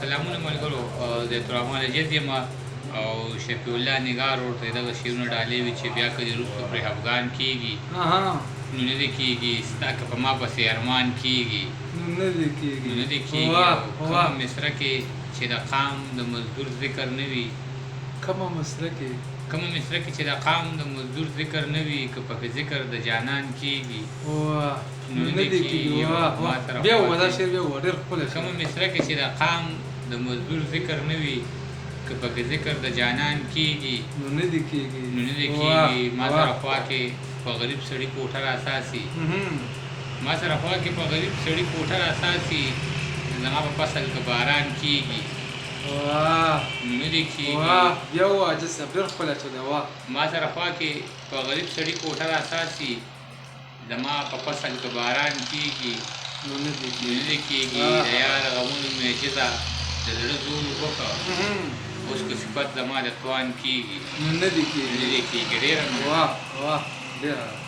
سلامونه ملګرو د ترحمان جد یم او شفیع الله نگار ورته دغه شعرونه ډالۍ وي چې بیا که دې وروسته پرې افغان کېږي نو نه دې کېږي ستا که په ما پسې ارمان کېږي نه دې کېږي نو نه دې کېږي او کومه مصره کې چې د قام د مزدور ذکر نه وي کومه مصره کې کومه مصره کې چې د قام د مزدور ذکر نه وي که پکې ذکر د جانان کېږي نو نه دې کېږي بیا ووایه دا شعر بیا ووایه ډېر ښکلی کومه مصره کې چې د قام د مزدور ذکر نه وي که پکې ذکر د جانان کېږي نو نه دې کېږي نو نه دې کېږي ما سره خوا کې په غریب سړي کوټه راساسي ما سره خوا کې په غریب سړي کوټه راساسي زما په فصل که باران کېږي نو نه دې کېږي بیا ووایه جسم ډېر ښکلی چلی ما سره خوا کې په غریب سړي کوټه راساسي زما په فصل که باران کېږي نو نه دې کېږي د یار غمونو معجزه د زړه زور وکړه اوس که صفت زما د توان کېږي نو نه دې کېږي ډېره ډېره